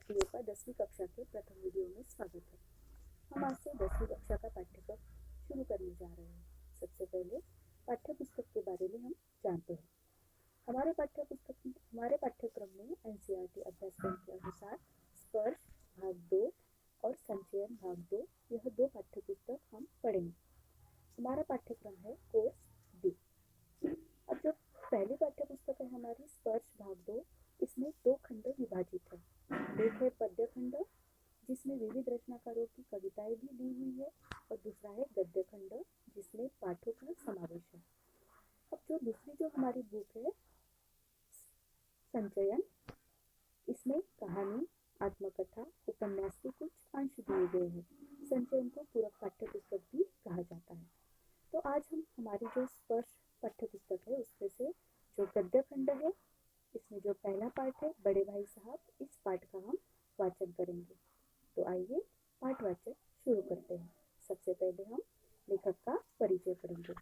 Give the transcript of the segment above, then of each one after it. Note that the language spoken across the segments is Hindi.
भारतीयों का 10वीं कक्षा के प्रथम वीडियो में स्वागत है। हम आज से 10वीं कक्षा का पाठ्यक्रम शुरू करने जा रहे हैं। सबसे पहले पाठ्य पुस्तक के बारे में हम जानते हैं। हमारे पाठ्यक्रम में एनसीईआरटी अभ्यासक्रम के अनुसार स्पर्श भाग 2 और संचयन भाग 2 यह दो पाठ्य पुस्तक हम पढ़ेंगे। हमारा पाठ्यक्रम है कोर्स डी। अब जो पहली पाठ्य पुस्तक है हमारी स्पर्श भाग 2, इसमें दो खंड विभाजित है। एक है पद्य खंड जिसमें विविध रचनाकारों की कविताएं भी दी हुई है और दूसरा है गद्य खंड जिसमें पाठों का समावेश है। अब जो दूसरी जो हमारी बुक है संचयन, इसमें कहानी, आत्मकथा, उपन्यास के कुछ अंश दिए गए हैं। संचयन को पूरक पाठ्य पुस्तक भी कहा जाता है। तो आज हम हमारी जो स्पर्श पाठ्य पुस्तक है उसमें से जो गद्य खंड है, इसमें जो पहला पाठ है बड़े भाई साहब, इस पाठ का हम वाचन करेंगे। तो आइए पाठ वाचन शुरू करते हैं। सबसे पहले हम लेखक का परिचय करेंगे।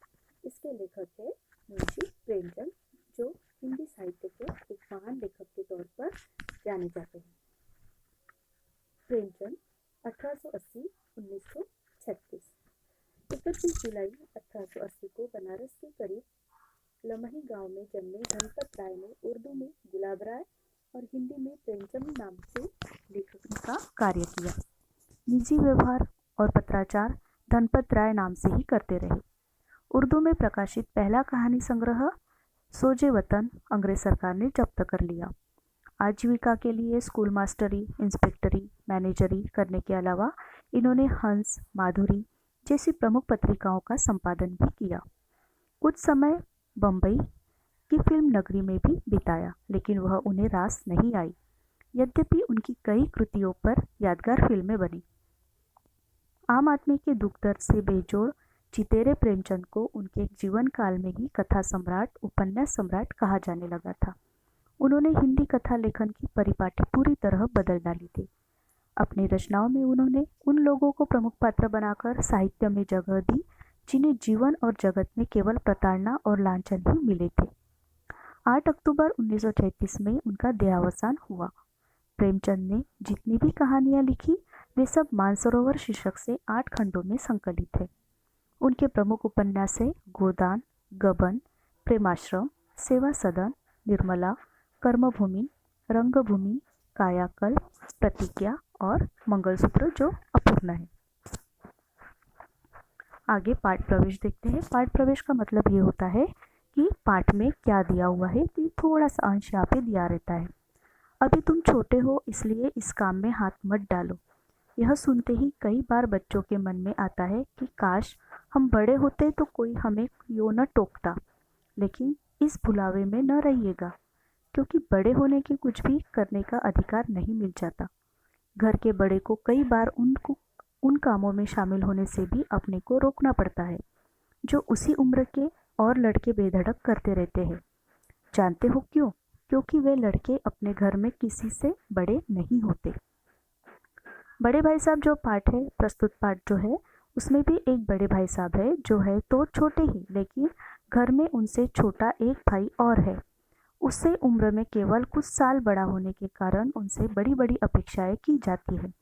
इसके लेखक है मुंशी प्रेमचंद, जो हिंदी साहित्य के एक महान लेखक के तौर पर जाने जाते हैं। प्रेमचंद 1880-1936। 31 जुलाई 1880 को बनारस के करीब लमही गांव में जन्मे धनपत राय ने उर्दू में गुलाब राय और हिंदी में प्रेमचंद नाम से लेखक का कार्य किया। निजी व्यवहार और पत्राचार धनपत राय नाम से ही करते रहे। उर्दू में प्रकाशित पहला कहानी संग्रह सोजे वतन अंग्रेज सरकार ने जब्त कर लिया। आजीविका के लिए स्कूल मास्टरी, इंस्पेक्टरी, मैनेजरी करने के अलावा इन्होंने हंस, माधुरी जैसी प्रमुख पत्रिकाओं का संपादन भी किया। कुछ समय बम्बई की फिल्म नगरी में भी बिताया, लेकिन वह उन्हें रास नहीं आई। यद्यपि उनकी कई कृतियों पर यादगार फिल्में बनी। आम आदमी के दुख दर्द से बेजोड़ चितेरे प्रेमचंद को उनके जीवन काल में ही कथा सम्राट, उपन्यास सम्राट कहा जाने लगा था। उन्होंने हिंदी कथा लेखन की परिपाटी पूरी तरह बदल डाली थी। अपनी रचनाओं में उन्होंने उन लोगों को प्रमुख पात्र बनाकर साहित्य में जगह दी जिन्हें जीवन और जगत में केवल प्रताड़ना और लांछन ही मिले थे। 8 अक्टूबर 1933 में उनका देहावसान हुआ। प्रेमचंद ने जितनी भी कहानियां लिखी वे सब मानसरोवर शीर्षक से 8 खंडों में संकलित है। उनके प्रमुख उपन्यास है गोदान, गबन, प्रेमाश्रम, सेवा सदन, निर्मला, कर्मभूमि, रंगभूमि, कायाकल्प, प्रतिज्ञा और मंगलसूत्र जो अपूर्ण है। आगे पाठ प्रवेश देखते हैं। पाठ प्रवेश का मतलब ये होता है कि पाठ में क्या दिया हुआ है, तो थोड़ा सा अंश यहाँ पे दिया रहता है। अभी तुम छोटे हो इसलिए इस काम में हाथ मत डालो। यह सुनते ही कई बार बच्चों के मन में आता है कि काश हम बड़े होते तो कोई हमें यूं न टोकता। लेकिन इस भुलावे में न रहिएगा, क्योंकि बड़े होने के कुछ भी करने का अधिकार नहीं मिल जाता। घर के बड़े को कई बार उन कामों में शामिल होने से भी अपने को रोकना पड़ता है जो उसी उम्र के और लड़के बेधड़क करते रहते हैं। जानते हो क्यों? क्योंकि वे लड़के अपने घर में किसी से बड़े नहीं होते। बड़े भाई साहब जो पाठ है, प्रस्तुत पाठ जो है, उसमें भी एक बड़े भाई साहब है जो है तो छोटे ही, लेकिन घर में उनसे छोटा एक भाई और है। उससे उम्र में केवल कुछ साल बड़ा होने के कारण उनसे बड़ी बड़ी अपेक्षाएं की जाती है।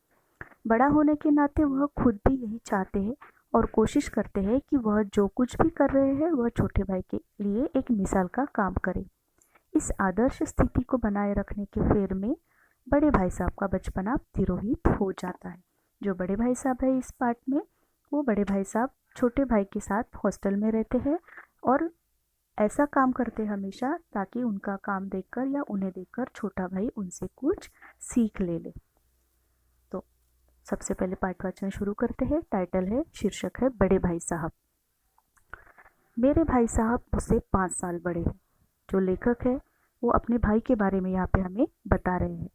बड़ा होने के नाते वह खुद भी यही चाहते हैं और कोशिश करते हैं कि वह जो कुछ भी कर रहे हैं वह छोटे भाई के लिए एक मिसाल का काम करे। इस आदर्श स्थिति को बनाए रखने के फेर में बड़े भाई साहब का बचपना तिरोहित हो जाता है। जो बड़े भाई साहब है इस पाठ में, वो बड़े भाई साहब छोटे भाई के साथ हॉस्टल में रहते हैं और ऐसा काम करते हमेशा ताकि उनका काम देखकर या उन्हें देखकर छोटा भाई उनसे कुछ सीख ले ले। तो सबसे पहले पाठ वाचन शुरू करते हैं। टाइटल है, शीर्षक है बड़े भाई साहब। मेरे भाई साहब मुझसे 5 साल बड़े हैं। जो लेखक है वो अपने भाई के बारे में यहाँ पे हमें बता रहे हैं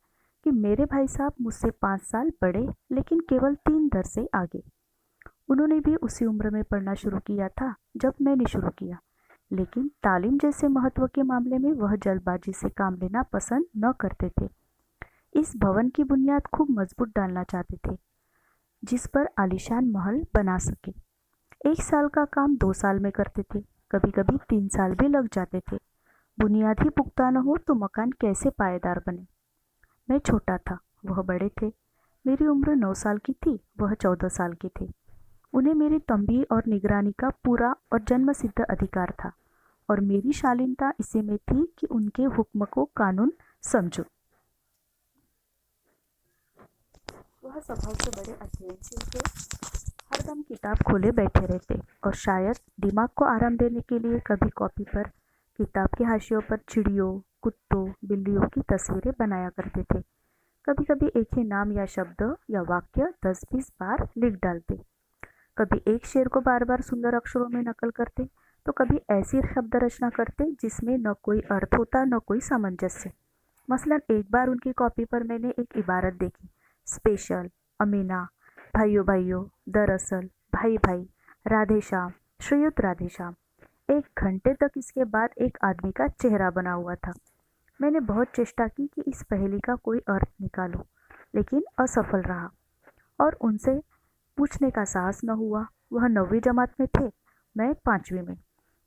कि मेरे भाई साहब मुझसे 5 साल बड़े, लेकिन केवल 3 दर से आगे। उन्होंने भी उसी उम्र में पढ़ना शुरू किया था जब मैंने शुरू किया, लेकिन तालीम जैसे महत्व के मामले में वह जल्दबाजी से काम लेना पसंद न करते थे। इस भवन की बुनियाद खूब मजबूत डालना चाहते थे जिस पर आलीशान महल बना सके। 1 साल का काम 2 साल में करते थे, कभी कभी 3 साल भी लग जाते थे। बुनियाद ही पुख्ता न हो तो मकान कैसे पायेदार बने। मैं छोटा था वह बड़े थे। मेरी उम्र 9 साल की थी, वह 14 साल के थे। उन्हें मेरी तंबी और निगरानी का पूरा और जन्मसिद्ध अधिकार था और मेरी शालीनता इसी में थी कि उनके हुक्म को कानून समझूं। वह स्वभाव से बड़े अध्ययनशील थे, हरदम किताब खोले बैठे रहते और शायद दिमाग को आराम देने के लिए कभी कॉपी पर किताब के हाशियों पर चिड़ियों, कुत्तों, बिल्लियों की तस्वीरें बनाया करते थे। कभी कभी एक ही नाम या शब्द या वाक्य 10-20 बार लिख डालते। कभी एक शेर को बार बार सुंदर अक्षरों में नकल करते, तो कभी ऐसी शब्द रचना करते जिसमें न कोई अर्थ होता न कोई सामंजस्य। मसलन एक बार उनकी कॉपी पर मैंने एक इबारत देखी, स्पेशल, अमीना, भाइयों भाइयों, दरअसल, भाई भाई, राधे श्याम, श्रीयुत राधे श्याम। 1 घंटे तक इसके बाद एक आदमी का चेहरा बना हुआ था। मैंने बहुत चेष्टा की कि इस पहेली का कोई अर्थ निकालूं, लेकिन असफल रहा और उनसे पूछने का साहस न हुआ। वह 9वीं जमात में थे, मैं 5वीं में।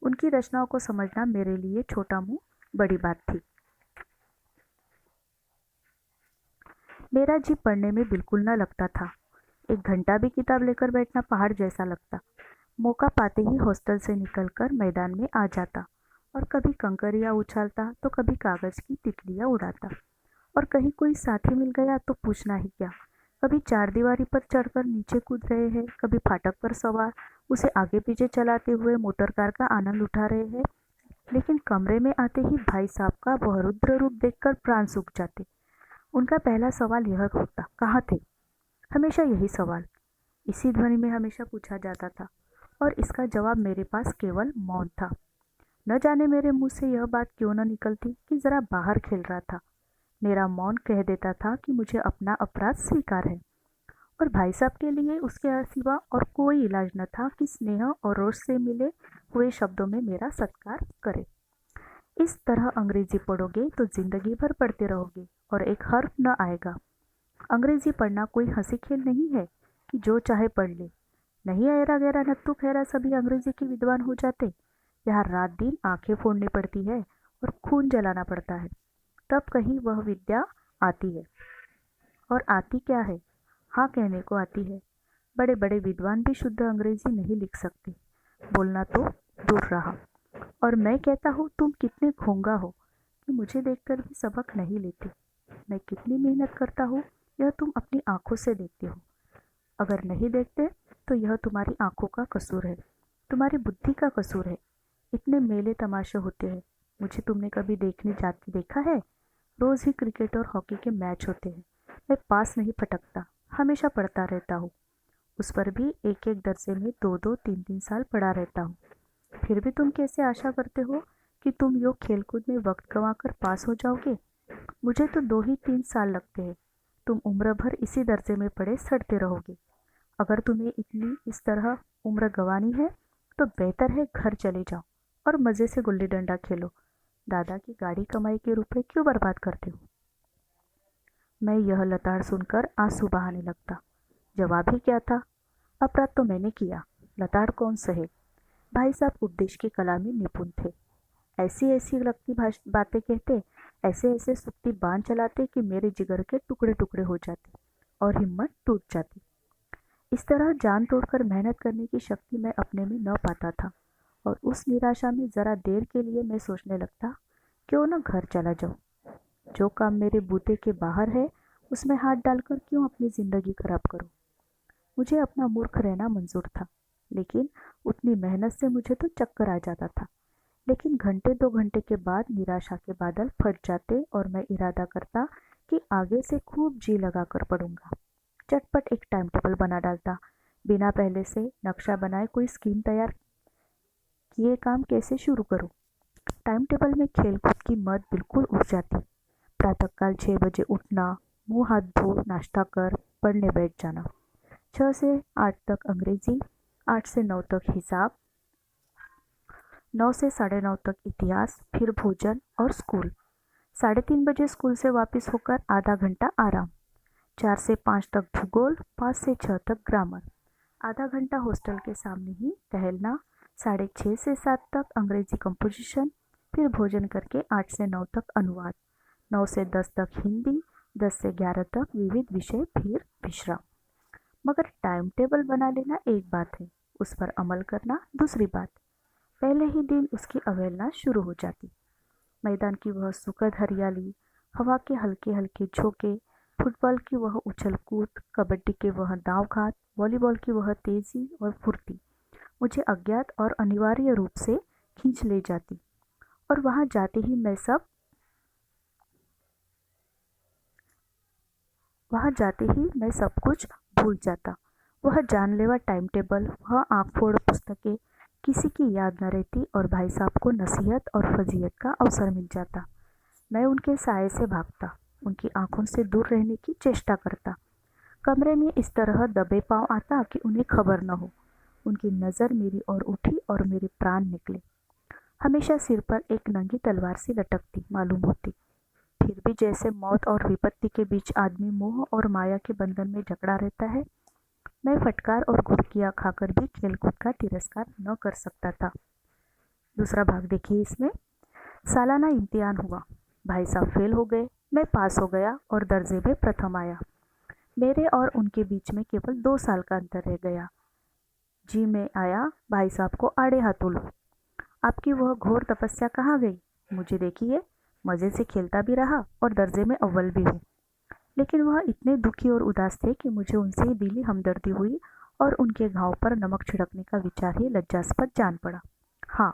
उनकी रचनाओं को समझना मेरे लिए छोटा मुंह बड़ी बात थी। मेरा जी पढ़ने में बिल्कुल न लगता था। 1 घंटा भी किताब लेकर बैठना पहाड़ जैसा लगता। मौका पाते ही हॉस्टल से निकलकर मैदान में आ जाता और कभी कंकरियां उछालता तो कभी कागज की तितलियां उड़ाता। और कहीं कोई साथी मिल गया तो पूछना ही क्या। कभी चारदीवारी पर चढ़कर नीचे कूद रहे हैं, कभी फाटक पर सवार उसे आगे पीछे चलाते हुए मोटर कार का आनंद उठा रहे हैं। लेकिन कमरे में आते ही भाई साहब का वह रुद्र रूप देखकर प्राण सूख जाते। उनका पहला सवाल यह होता, कहाँ थे? हमेशा यही सवाल इसी ध्वनि में हमेशा पूछा जाता था और इसका जवाब मेरे पास केवल मौन था। न जाने मेरे मुंह से यह बात क्यों न निकलती कि जरा बाहर खेल रहा था। मेरा मौन कह देता था कि मुझे अपना अपराध स्वीकार है और भाई साहब के लिए उसके सिवा और कोई इलाज न था कि स्नेह और रोष से मिले हुए शब्दों में मेरा सत्कार करे। इस तरह अंग्रेजी पढ़ोगे तो जिंदगी भर पढ़ते रहोगे और एक हर्फ न आएगा। अंग्रेजी पढ़ना कोई हंसी खेल नहीं है कि जो चाहे पढ़ ले। नहीं ऐरा गैरा नत्थु खैरा सभी अंग्रेजी के विद्वान हो जाते। यहाँ रात दिन आंखें फोड़नी पड़ती है और खून जलाना पड़ता है, तब कहीं वह विद्या आती है। और आती क्या है? हाँ कहने को आती है। बड़े बड़े विद्वान भी शुद्ध अंग्रेजी नहीं लिख सकते, बोलना तो दूर रहा। और मैं कहता हूँ तुम कितने घोंगा हो कि मुझे देखकर भी सबक नहीं लेते। मैं कितनी मेहनत करता हूँ यह तुम अपनी आंखों से देखते हो। अगर नहीं देखते तो यह तुम्हारी आंखों का कसूर है, तुम्हारी बुद्धि का कसूर है। इतने मेले तमाशे होते हैं, मुझे तुमने कभी देखने जाते देखा है? रोज ही क्रिकेट और हॉकी के मैच होते हैं, मैं पास नहीं फटकता, हमेशा पढ़ता रहता हूँ। उस पर भी एक एक दर्जे में 2-2, 3-3 साल पढ़ा रहता हूँ। फिर भी तुम कैसे आशा करते हो कि तुम योग खेलकूद में वक्त गंवाकर पास हो जाओगे? मुझे तो 2 ही 3 साल लगते हैं। तुम उम्र भर इसी दर्जे में पड़े सड़ते रहोगे। अगर तुम्हें इतनी इस तरह उम्र गंवानी है तो बेहतर है घर चले जाओ और मज़े से गुल्ली डंडा खेलो। दादा की गाड़ी कमाई के रुपए क्यों बर्बाद करते हो? मैं यह लताड़ सुनकर आंसू बहाने लगता। जवाब ही क्या था? अपराध तो मैंने किया, लताड़ कौन सहे। भाई साहब उपदेश की कला में निपुण थे। ऐसी ऐसी लगती बातें कहते, ऐसे ऐसे सुक्ति बांध चलाते कि मेरे जिगर के टुकड़े टुकड़े हो जाते और हिम्मत टूट जाती। इस तरह जान तोड़कर मेहनत करने की शक्ति मैं अपने में न पाता था और उस निराशा में जरा देर के लिए मैं सोचने लगता, क्यों न घर चला जाऊं। जो काम मेरे बूते के बाहर है उसमें हाथ डालकर क्यों अपनी जिंदगी खराब करूं। मुझे अपना मूर्ख रहना मंजूर था, लेकिन उतनी मेहनत से मुझे तो चक्कर आ जाता था। लेकिन घंटे 2 घंटे के बाद निराशा के बादल फट जाते और मैं इरादा करता कि आगे से खूब जी लगाकर पढ़ूंगा। चटपट एक टाइम टेबल बना डालता, बिना पहले से नक्शा बनाए कोई स्कीम तैयार किए काम कैसे शुरू करूं। टाइम टेबल में खेलकूद की मद बिल्कुल उठ जाती। प्रातःकाल 6 बजे उठना, मुंह हाथ धो नाश्ता कर पढ़ने बैठ जाना। 6 से 8 तक अंग्रेजी, 8 से 9 तक हिसाब, 9 से 9:30 तक इतिहास, फिर भोजन और स्कूल। 3:30 बजे स्कूल से वापस होकर आधा घंटा आराम। 4 से 5 तक भूगोल, 5 से 6 तक ग्रामर। आधा घंटा हॉस्टल के सामने ही टहलना। 6:30 से 7 तक अंग्रेजी कंपोजिशन, फिर भोजन करके 8 से 9 तक अनुवाद। 9 से 10 तक हिंदी, 10 से 11 तक विविध विषय, फिर विश्राम। मगर टाइम टेबल बना लेना एक बात है, उस पर अमल करना दूसरी बात। पहले ही दिन उसकी अवहेलना शुरू हो जाती। मैदान की वह सुखद हरियाली, हवा के हल्के हल्के झोंके, फुटबॉल की वह उछल कूद, कबड्डी के वह दांव घात, वॉलीबॉल की वह तेजी और फुर्ती मुझे अज्ञात और अनिवार्य रूप से खींच ले जाती। और वहां जाते ही मैं सब कुछ भूल जाता। वह जानलेवा टाइम टेबल, वह आँख फोड़ पुस्तकें, किसी की याद न रहती और भाई साहब को नसीहत और फजीयत का अवसर मिल जाता। मैं उनके साये से भागता, उनकी आंखों से दूर रहने की चेष्टा करता। कमरे में इस तरह दबे पांव आता कि उन्हें खबर न हो। उनकी नज़र मेरी ओर उठी और मेरे प्राण निकले। हमेशा सिर पर एक नंगी तलवार सी लटकती मालूम होती। फिर भी जैसे मौत और विपत्ति के बीच आदमी मोह और माया के बंधन में जकड़ा रहता है, मैं फटकार और घुड़कियां खाकर भी खेलकूद का तिरस्कार न कर सकता था। दूसरा भाग देखिए इसमें। सालाना इम्तिहान हुआ। भाई साहब फेल हो गए, मैं पास हो गया और दर्जे में प्रथम आया। मेरे और उनके बीच में केवल 2 साल का अंतर रह गया। जी मैं आया भाई साहब को आड़े हाथों लो। आपकी वह घोर तपस्या कहाँ गई? मुझे देखिए, मजे से खेलता भी रहा और दर्जे में अव्वल भी हूँ। लेकिन वह इतने दुखी और उदास थे कि मुझे उनसे ही दिली हमदर्दी हुई और उनके घाव पर नमक छिड़कने का विचार ही लज्जास्पद जान पड़ा। हाँ,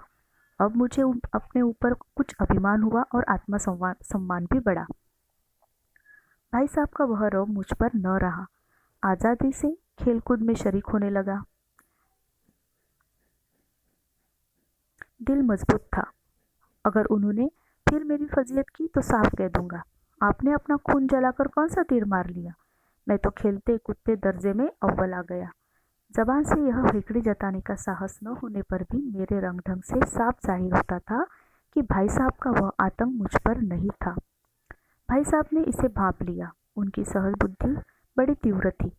अब मुझे अपने ऊपर कुछ अभिमान हुआ और आत्मसम्मान भी बढ़ा। भाई साहब का वह रौब मुझ पर न रहा। आज़ादी से खेलकूद में शरीक होने लगा। दिल मजबूत था। अगर उन्होंने फिर मेरी फजीयत की तो साफ कह दूंगा, आपने अपना खून जलाकर कौन सा तीर मार लिया? मैं तो खेलते कूदते दर्जे में अव्वल आ गया। जबान से यह हिकड़ी जताने का साहस न होने पर भी मेरे रंग ढंग से साफ जाहिर होता था कि भाई साहब का वह आतंक मुझ पर नहीं था। भाई साहब ने इसे भांप लिया। उनकी सहज बुद्धि बड़ी तीव्र थी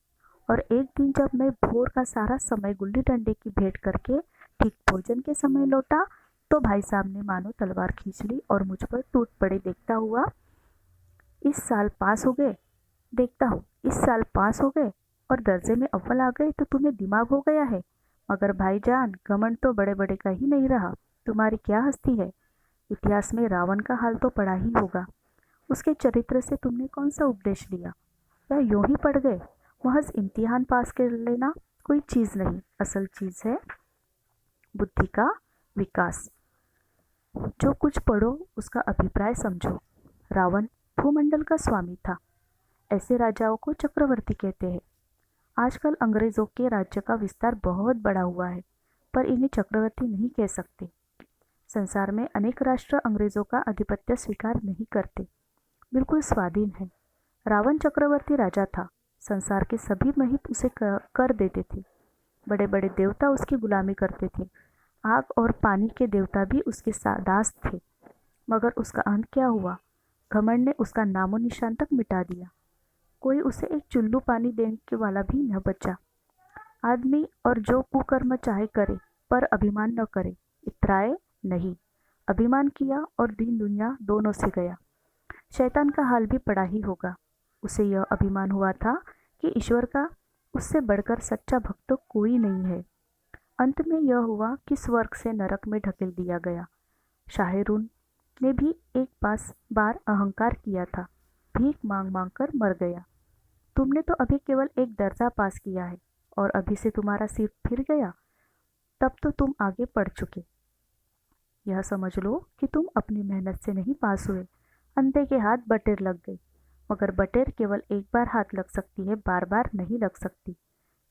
और एक दिन जब मैं भोर का सारा समय गुल्ली डंडे की भेंट करके ठीक भोजन के समय लौटा तो भाई साहब ने मानो तलवार खींच ली और मुझ पर टूट पड़े। देखता हूँ इस साल पास हो गए और दर्जे में अव्वल आ गए तो तुम्हें दिमाग हो गया है। मगर भाईजान, घमंड तो बड़े बड़े का ही नहीं रहा। तुम्हारी क्या हस्ती है? इतिहास में रावण का हाल तो पढ़ा ही होगा। उसके चरित्र से तुमने कौन सा उपदेश लिया? या यूं ही पढ़ गए? महज इम्तिहान पास कर लेना कोई चीज़ नहीं, असल चीज़ है बुद्धि का विकास। जो कुछ पढ़ो उसका अभिप्राय समझो। रावण भूमंडल का स्वामी था। ऐसे राजाओं को चक्रवर्ती कहते हैं। आजकल अंग्रेजों के राज्य का विस्तार बहुत बड़ा हुआ है, पर इन्हें चक्रवर्ती नहीं कह सकते। संसार में अनेक राष्ट्र अंग्रेजों का आधिपत्य स्वीकार नहीं करते, बिल्कुल स्वाधीन है। रावण चक्रवर्ती राजा था। संसार के सभी महित उसे कर देते थे। बड़े बड़े देवता उसकी गुलामी करते थे। आग और पानी के देवता भी उसके दास थे। मगर उसका अंत क्या हुआ? घमंड ने उसका नामो निशान तक मिटा दिया। कोई उसे एक चुल्लू पानी देने के वाला भी न बचा। आदमी और जो कुकर्म चाहे करे, पर अभिमान न करे, इतराए नहीं। अभिमान किया और दीन दुनिया दोनों से गया। शैतान का हाल भी पड़ा ही होगा। उसे यह अभिमान हुआ था कि ईश्वर का उससे बढ़कर सच्चा भक्त तो कोई नहीं है। अंत में यह हुआ कि स्वर्ग से नरक में ढकेल दिया गया। शाहरुन ने भी एक बार अहंकार किया था, भीख मांग मांग कर मर गया। तुमने तो अभी केवल एक दर्जा पास किया है और अभी से तुम्हारा सिर फिर गया। तब तो तुम आगे बढ़ चुके। यह समझ लो कि तुम अपनी मेहनत से नहीं पास हुए। अंधे के हाथ बटेर लग गई। मगर बटेर केवल एक बार हाथ लग सकती है, बार बार नहीं लग सकती।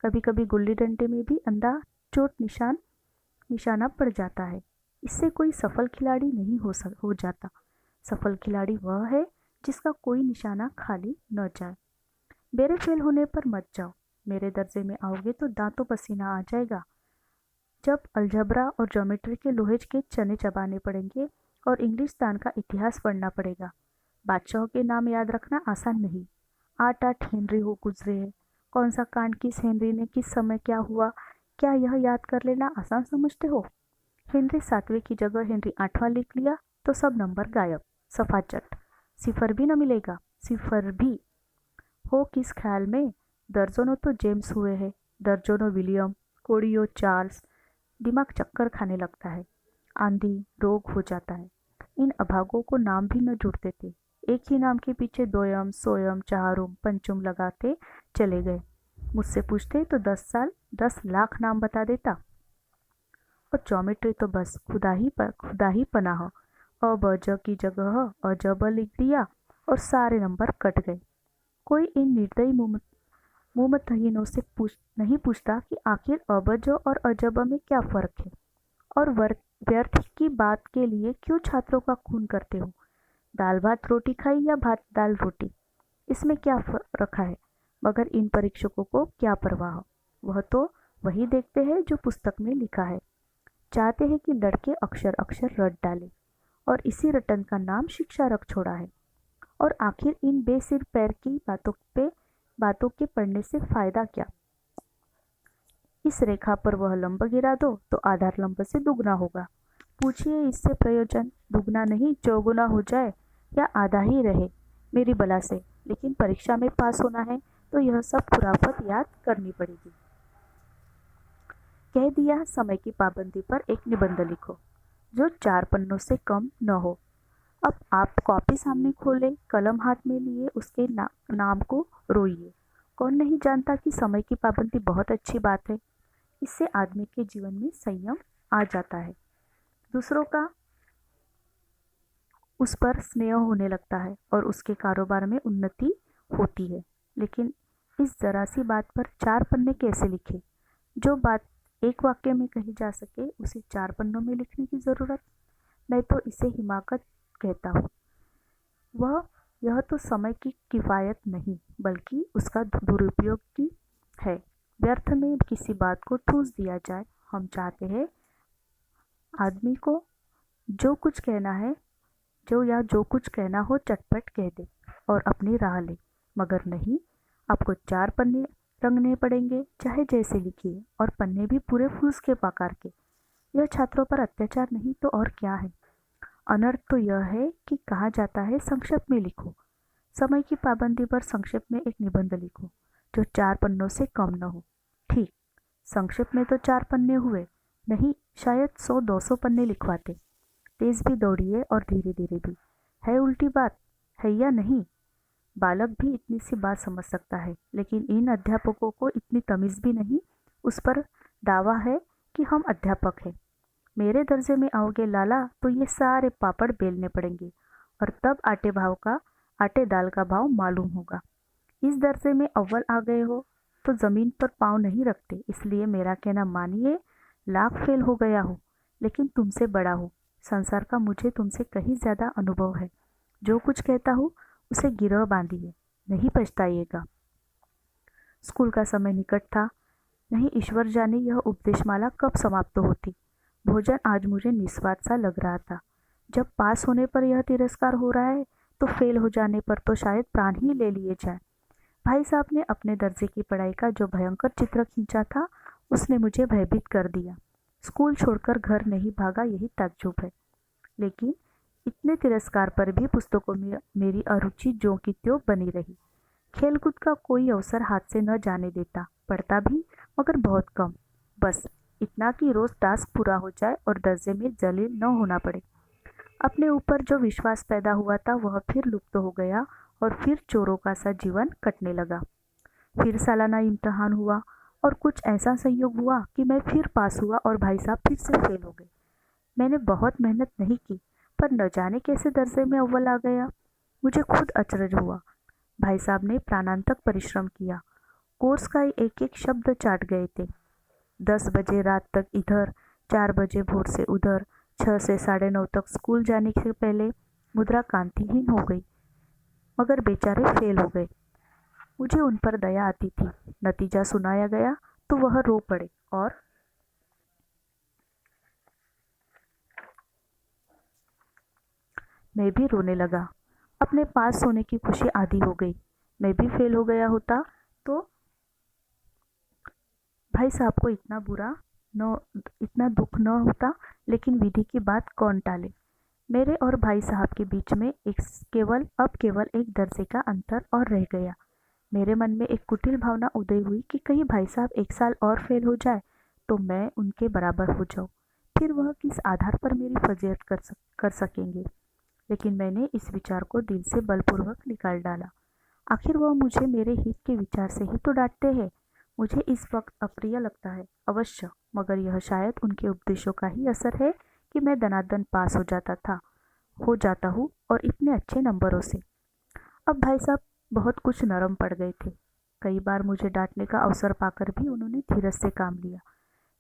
कभी कभी गुल्ली डंडे में भी अंधा चोट निशाना पड़ जाता है। इससे कोई सफल खिलाड़ी नहीं हो जाता। सफल खिलाड़ी वह है जिसका कोई निशाना खाली न जाए। मेरे फेल होने पर मत जाओ। मेरे दर्जे में आओगे तो दांतों पसीना आ जाएगा। जब अलजबरा और ज्योमेट्री के लोहे के चने चबाने पड़ेंगे और इंग्लिश दान का इतिहास पढ़ना पड़ेगा। बादशाहों के नाम याद रखना आसान नहीं। 8 हेनरी हो गुजरे हैं। कौन सा कांड किस हेनरी ने किस समय क्या हुआ, क्या यह याद कर लेना आसान समझते हो? हेनरी 7वें की जगह हेनरी 8वां लिख लिया तो सब नंबर गायब, सफाचट। सिफर भी न मिलेगा। सिफर भी हो किस ख्याल में, दर्जनों तो जेम्स हुए हैं, दर्जनों विलियम, कोड़ियों चार्ल्स। दिमाग चक्कर खाने लगता है, आंधी रोग हो जाता है। इन अभागों को नाम भी न जुड़ते थे, एक ही नाम के पीछे दोयम सोयम चारुम पंचुम लगाते चले गए। मुझसे पूछते तो 10 साल 10 लाख नाम बता देता। और ज्योमेट्री तो बस खुदा ही पनाह। अ ब ज की जगह अ ज ब लिख दिया और सारे नंबर कट गए। कोई इन निर्दयी मुमतहीनों से नहीं पूछता कि आखिर अबज और अजब में क्या फर्क है, और व्यर्थ की बात के लिए क्यों छात्रों का खून करते हो। दाल भात रोटी खाई या भात दाल रोटी, इसमें क्या रखा है। मगर इन परीक्षकों को क्या परवाह, वह तो वही देखते हैं जो पुस्तक में लिखा है। चाहते हैं कि लड़के अक्षर अक्षर रट डाले, और इसी रटन का नाम शिक्षा रख छोड़ा है। और आखिर इन बेसिर पैर की बातों के पढ़ने से फायदा क्या। इस रेखा पर वह लंब गिरा दो तो आधार लंब से दुगना होगा। पूछिए इससे प्रयोजन दुगना नहीं चौगुना हो जाए या आधा ही रहे मेरी बला से, लेकिन परीक्षा में पास होना है तो यह सब खुराफत याद करनी पड़ेगी। कह दिया समय की पाबंदी पर एक निबंध लिखो जो 4 पन्नों से कम न हो। अब आप कॉपी सामने खोले, कलम हाथ में लिए उसके नाम को रोइए। कौन नहीं जानता कि समय की पाबंदी बहुत अच्छी बात है, इससे आदमी के जीवन में संयम आ जाता है, दूसरों का उस पर स्नेह होने लगता है और उसके कारोबार में उन्नति होती है। लेकिन इस जरा सी बात पर 4 पन्ने कैसे लिखे। जो बात एक वाक्य में कही जा सके उसे 4 पन्नों में लिखने की जरूरत। मैं तो इसे हिमाकत कहता हूँ। यह तो समय की किफायत नहीं बल्कि उसका दुरुपयोग की है। व्यर्थ में किसी बात को ठूस दिया जाए। हम चाहते हैं आदमी को जो कुछ कहना है जो कुछ कहना हो चटपट कह दे और अपनी राह ले, मगर नहीं, आपको 4 पन्ने रंगने पड़ेंगे चाहे जैसे लिखिए, और पन्ने भी पूरे फूस के आकार के। यह छात्रों पर अत्याचार नहीं तो और क्या है। अनर्थ तो यह है कि कहा जाता है संक्षेप में लिखो। समय की पाबंदी पर संक्षेप में एक निबंध लिखो जो 4 पन्नों से कम न हो। ठीक, संक्षेप में तो 4 पन्ने हुए, नहीं शायद 100-200 पन्ने लिखवाते। तेज भी दौड़िए और धीरे धीरे भी। है उल्टी बात, है या नहीं। बालक भी इतनी सी बात समझ सकता है, लेकिन इन अध्यापकों को इतनी तमीज भी नहीं। उस पर दावा है कि हम अध्यापक हैं। मेरे दर्जे में आओगे लाला तो ये सारे पापड़ बेलने पड़ेंगे, और तब आटे दाल का भाव मालूम होगा। इस दर्जे में अव्वल आ गए हो तो जमीन पर पाँव नहीं रखते, इसलिए मेरा कहना मानिए। लाख फेल हो गया हो लेकिन तुमसे बड़ा हो। संसार का मुझे तुमसे कहीं ज्यादा अनुभव है। जो कुछ कहता हूँ उसे गिरह बांधिए, नहीं पछताइएगा। स्कूल का समय निकट था, नहीं ईश्वर जाने यह उपदेशमाला कब समाप्त होती। भोजन आज मुझे निस्वाद सा लग रहा था। जब पास होने पर यह तिरस्कार हो रहा है तो फेल हो जाने पर तो शायद प्राण ही ले लिए जाए। भाई साहब ने अपने दर्जे की पढ़ाई का जो भयंकर चित्र खींचा था उसने मुझे भयभीत कर दिया। स्कूल छोड़कर घर नहीं भागा, यही ताज्जुब है। लेकिन इतने तिरस्कार पर भी पुस्तकों में मेरी अरुचि ज्यों की त्यों बनी रही। खेलकूद का कोई अवसर हाथ से न जाने देता, पढ़ता भी मगर बहुत कम। बस इतना कि रोज टास्क पूरा हो जाए और दर्जे में जलील न होना पड़े। अपने ऊपर जो विश्वास पैदा हुआ था वह फिर लुप्त हो गया और फिर चोरों का सा जीवन कटने लगा। फिर सालाना इम्तिहान हुआ और कुछ ऐसा संयोग हुआ कि मैं फिर पास हुआ और भाई साहब फिर से फेल हो गए। मैंने बहुत मेहनत नहीं की पर न जाने कैसे दर्जे में अव्वल आ गया। मुझे खुद अचरज हुआ। भाई साहब ने प्राणांतक परिश्रम किया, कोर्स का एक एक शब्द चाट गए थे। 10 बजे रात तक इधर, 4 बजे भोर से उधर, 6 से 9:30 तक स्कूल जाने से पहले मुद्रा कांतिहीन हो गई, मगर बेचारे फेल हो गए। मुझे उन पर दया आती थी। नतीजा सुनाया गया तो वह रो पड़े और मैं भी रोने लगा। अपने पास होने की खुशी आधी हो गई। मैं भी फेल हो गया होता तो भाई साहब को इतना दुख न होता, लेकिन विधि की बात कौन टाले। मेरे और भाई साहब के बीच में केवल एक दर्जे का अंतर और रह गया। मेरे मन में एक कुटिल भावना उदय हुई कि कहीं भाई साहब एक साल और फेल हो जाए तो मैं उनके बराबर हो जाऊं। फिर वह किस आधार पर मेरी फजीहत कर सकेंगे। लेकिन मैंने इस विचार को दिल से बलपूर्वक निकाल डाला। आखिर वह मुझे मेरे हित के विचार से ही तो डांटते हैं। मुझे इस वक्त अप्रिय लगता है अवश्य, मगर यह शायद उनके उपदेशों का ही असर है कि मैं दनादन पास हो जाता हूँ और इतने अच्छे नंबरों से। अब भाई साहब बहुत कुछ नरम पड़ गए थे। कई बार मुझे डांटने का अवसर पाकर भी उन्होंने धीरज से काम लिया।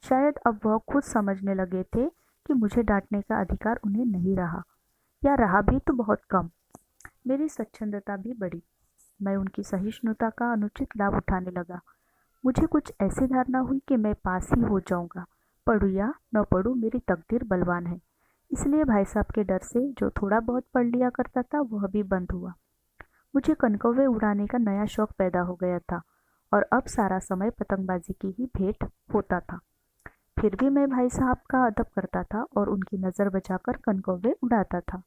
शायद अब वह खुद समझने लगे थे कि मुझे डांटने का अधिकार उन्हें नहीं रहा, या रहा भी तो बहुत कम। मेरी स्वच्छंदता भी बढ़ी। मैं उनकी सहिष्णुता का अनुचित लाभ उठाने लगा। मुझे कुछ ऐसी धारणा हुई कि मैं पास ही हो जाऊंगा। पढ़ूं या न पढ़ूं, मेरी तकदीर बलवान है। इसलिए भाई साहब के डर से जो थोड़ा बहुत पढ़ लिया करता था वह भी बंद हुआ। मुझे कनकौवे उड़ाने का नया शौक पैदा हो गया था और अब सारा समय पतंगबाजी की ही भेंट होता था। फिर भी मैं भाई साहब का अदब करता था और उनकी नज़र बचाकर कनकौवे उड़ाता था।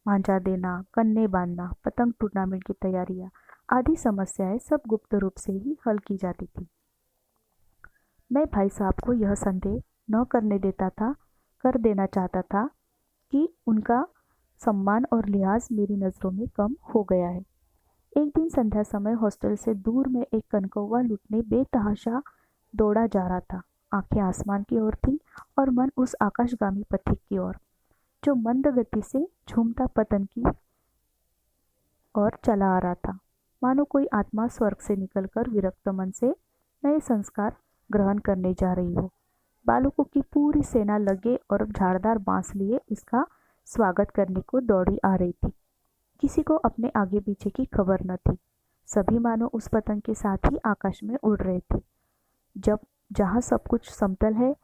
मांझा देना, कन्ने बांधना, पतंग टूर्नामेंट की तैयारियां आदि समस्याएं सब गुप्त रूप से ही हल की जाती थी। मैं भाई साहब को यह संदेह न कर देना चाहता था कि उनका सम्मान और लिहाज मेरी नज़रों में कम हो गया है। एक दिन संध्या समय हॉस्टल से दूर में एक कनकौवा लुटने बेतहाशा दौड़ा जा रहा था। आंखें आसमान की ओर थी और मन उस आकाशगामी पथिक की ओर जो मंद गति से झूमता पतन की ओर चला आ रहा था। मानो कोई आत्मा स्वर्ग से निकलकर विरक्त मन से नए संस्कार ग्रहण करने जा रही हो। बालकों की पूरी सेना लगे और झाड़दार बांस लिए इसका स्वागत करने को दौड़ी आ रही थी। किसी को अपने आगे पीछे की खबर न थी। सभी मानो उस पतंग के साथ ही आकाश में उड़ रहे थे। जब जहाँ सब कुछ समतल है,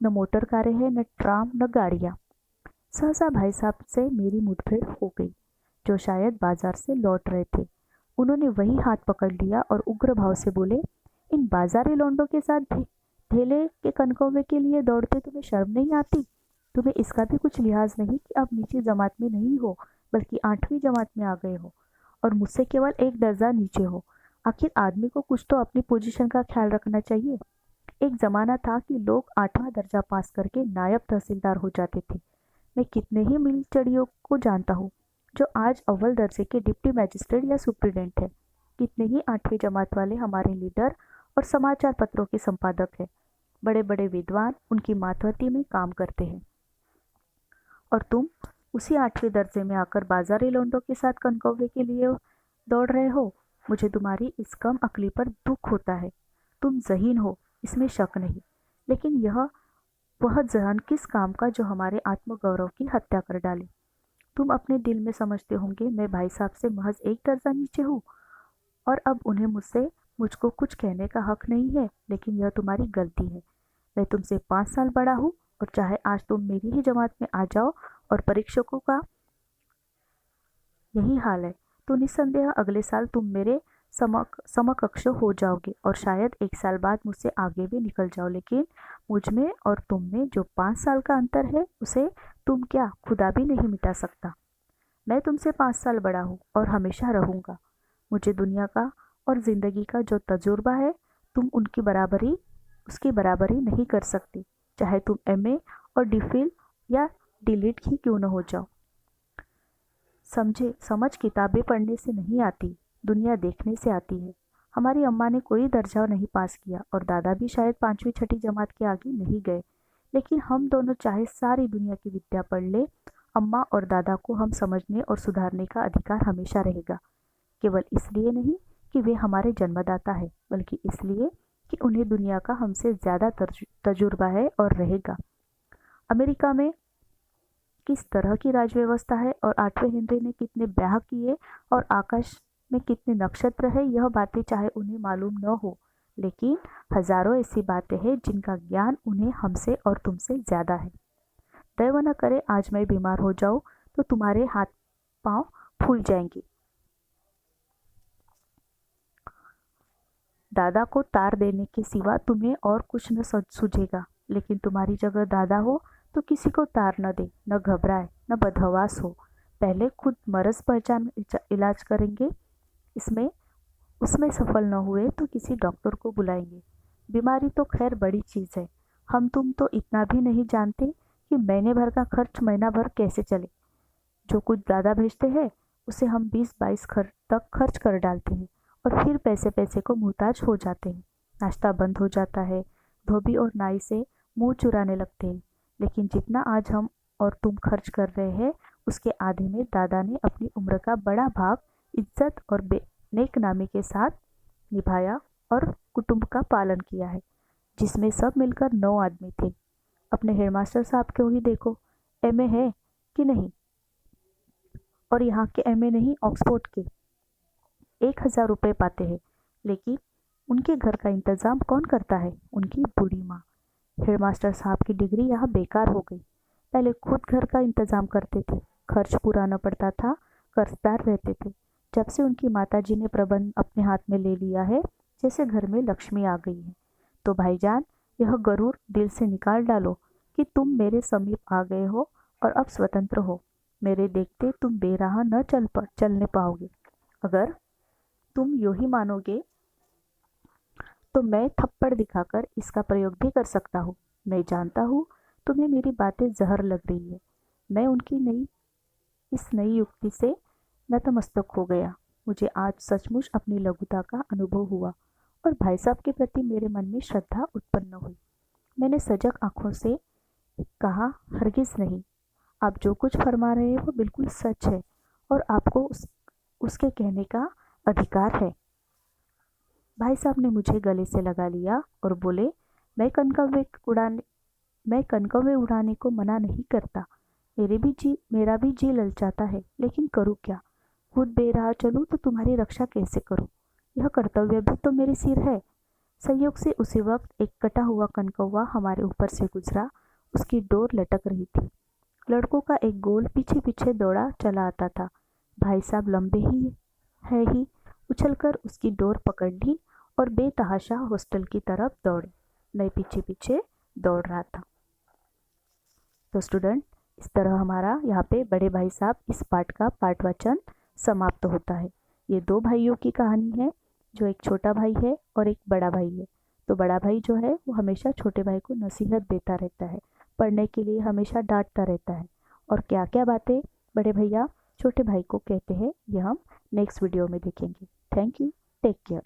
न मोटर कारें हैं, न ट्राम, न गाड़ियाँ। सहसा भाई साहब से मेरी मुठभेड़ हो गई, जो शायद बाजार से लौट रहे थे। उन्होंने वही हाथ पकड़ लिया और उग्र भाव से बोले, इन बाजारी लौंडों के साथ ढेले के कनकौवे के लिए दौड़ते तुम्हें शर्म नहीं आती? तुम्हें इसका भी कुछ लिहाज नहीं कि अब नीचे जमात में नहीं हो, बल्कि 8वीं जमात में आ गए हो और मुझसे केवल एक दर्जा नीचे हो। आखिर आदमी को कुछ तो अपनी पोजीशन का ख्याल रखना चाहिए। एक जमाना था कि लोग 8वां दर्जा पास करके नायब तहसीलदार हो जाते थे। मैं कितने ही मिलचड़ियों को जानता हूँ जो आज अव्वल दर्जे के डिप्टी मैजिस्ट्रेट या सुप्रीडेंट है। कितने ही 8वीं जमात वाले हमारे लीडर और समाचार पत्रों के संपादक हैं। बड़े बड़े विद्वान उनकी मातहती में काम करते हैं। और तुम उसी 8वीं दर्जे में आकर बाजारी लौंडों के साथ कनकौवे के लिए दौड़ रहे हो। मुझे तुम्हारी इस कम अक्ली पर दुख होता है। तुम ज़हीन हो, इसमें शक नहीं, लेकिन यह वह जहन किस काम का जो हमारे आत्मगौरव की हत्या कर डाले। तुम अपने दिल में समझते होंगे मैं भाई साहब से महज एक दर्जा नीचे हूँ और अब उन्हें मुझको कुछ कहने का हक नहीं है, लेकिन यह तुम्हारी गलती है। मैं तुमसे 5 साल बड़ा हूँ और चाहे आज तुम मेरी ही जमात में आ जाओ और परीक्षकों का यही हाल है, तो निस्संदेह अगले साल तुम मेरे समकक्ष हो जाओगे और शायद 1 साल बाद मुझसे आगे भी निकल जाओ। लेकिन मुझ में और तुम में जो 5 साल का अंतर है उसे तुम क्या खुदा भी नहीं मिटा सकता। मैं तुमसे 5 साल बड़ा हूँ और हमेशा रहूँगा। मुझे दुनिया का और ज़िंदगी का जो तजुर्बा है तुम उसकी बराबरी नहीं कर सकती, चाहे तुम MA और DPhil या डिलीट ही क्यों न हो जाओ। समझ किताबें पढ़ने से नहीं आती, दुनिया देखने से आती है। हमारी अम्मा ने कोई दर्जा नहीं पास किया और दादा भी शायद 5वीं 6ठी जमात के आगे नहीं गए, लेकिन हम दोनों चाहे सारी दुनिया की विद्या पढ़ ले, अम्मा और दादा को हम समझने और सुधारने का अधिकार हमेशा रहेगा। केवल इसलिए नहीं कि वे हमारे जन्मदाता है, बल्कि इसलिए कि उन्हें दुनिया का हमसे ज़्यादा तजुर्बा है और रहेगा। अमेरिका में किस तरह की राजव्यवस्था है और 8वें हेनरी ने कितने ब्याह किए और आकाश में कितने नक्षत्र है, यह बातें चाहे उन्हें मालूम न हो, लेकिन हजारों ऐसी बातें हैं जिनका ज्ञान उन्हें हमसे और तुमसे ज़्यादा है। दैव न करे आज मैं बीमार हो जाऊं तो तुम्हारे हाथ पांव फूल जाएंगे। दादा को तार देने के सिवा तुम्हें और कुछ न सूझेगा, लेकिन तुम्हारी जगह दादा हो तो किसी को तार न दे, न घबराए, न बदहवास हो। पहले खुद मरज पहचान इलाज करेंगे, इसमें उसमें सफल न हुए तो किसी डॉक्टर को बुलाएंगे। बीमारी तो खैर बड़ी चीज़ है, हम तुम तो इतना भी नहीं जानते कि महीने भर का खर्च महीना भर कैसे चले। जो कुछ ज़्यादा भेजते हैं उसे हम 20-22 तक खर्च कर डालते हैं और फिर पैसे पैसे को मुहताज हो जाते हैं। नाश्ता बंद हो जाता है, धोबी और नाई से मुंह चुराने लगते हैं। लेकिन जितना आज हम और तुम खर्च कर रहे हैं उसके आधे में दादा ने अपनी उम्र का बड़ा भाग इज्जत और नेकनामी के साथ निभाया और कुटुंब का पालन किया है, जिसमें सब मिलकर 9 आदमी थे। अपने हेडमास्टर साहब को ही देखो, एमए है कि नहीं, और यहाँ के एमए नहीं ऑक्सफोर्ड के 1000 रुपये पाते हैं, लेकिन उनके घर का इंतज़ाम कौन करता है? उनकी बूढ़ी माँ। हेडमास्टर साहब की डिग्री यहाँ बेकार हो गई। पहले खुद घर का इंतज़ाम करते थे, खर्च पूरा न पड़ता था, कर्जदार रहते थे। जब से उनकी माताजी ने प्रबंध अपने हाथ में ले लिया है, जैसे घर में लक्ष्मी आ गई है। तो भाईजान, यह गरूर दिल से निकाल डालो कि तुम मेरे समीप आ गए हो और अब स्वतंत्र हो। मेरे देखते तुम बेराह न चलने पाओगे। अगर तुम यूं ही मानोगे तो मैं थप्पड़ दिखाकर इसका प्रयोग भी कर सकता हूँ। मैं जानता हूँ तुम्हें मेरी बातें जहर लग रही है। मैं उनकी इस नई युक्ति से नतमस्तक हो गया। मुझे आज सचमुच अपनी लघुता का अनुभव हुआ और भाई साहब के प्रति मेरे मन में श्रद्धा उत्पन्न हुई। मैंने सजग आंखों से कहा, हरगिज नहीं, आप जो कुछ फरमा रहे हैं वो बिल्कुल सच है और आपको उसके कहने का अधिकार है। भाई साहब ने मुझे गले से लगा लिया और बोले, मैं कनकव्वे उड़ाने को मना नहीं करता। मेरा भी जी ललचाता है, लेकिन करूँ क्या? खुद बेराह चलूँ तो तुम्हारी रक्षा कैसे करूँ? यह कर्तव्य भी तो मेरे सिर है। संयोग से उसी वक्त एक कटा हुआ कनकौवा हमारे ऊपर से गुजरा। उसकी डोर लटक रही थी। लड़कों का एक गोल पीछे पीछे दौड़ा चला आता था। भाई साहब लंबे ही उछलकर उसकी डोर पकड़ ली और बेतहाशा हॉस्टल की तरफ दौड़े। मैं पीछे पीछे दौड़ रहा था। तो स्टूडेंट, इस तरह हमारा यहाँ पे बड़े भाई साहब इस पाठ का पाठवाचन समाप्त होता है। ये 2 भाइयों की कहानी है, जो एक छोटा भाई है और एक बड़ा भाई है। तो बड़ा भाई जो है वो हमेशा छोटे भाई को नसीहत देता रहता है, पढ़ने के लिए हमेशा डांटता रहता है, और क्या क्या बातें बड़े भैया छोटे भाई को कहते हैं, यह हम नेक्स्ट वीडियो में देखेंगे। Thank you, take care.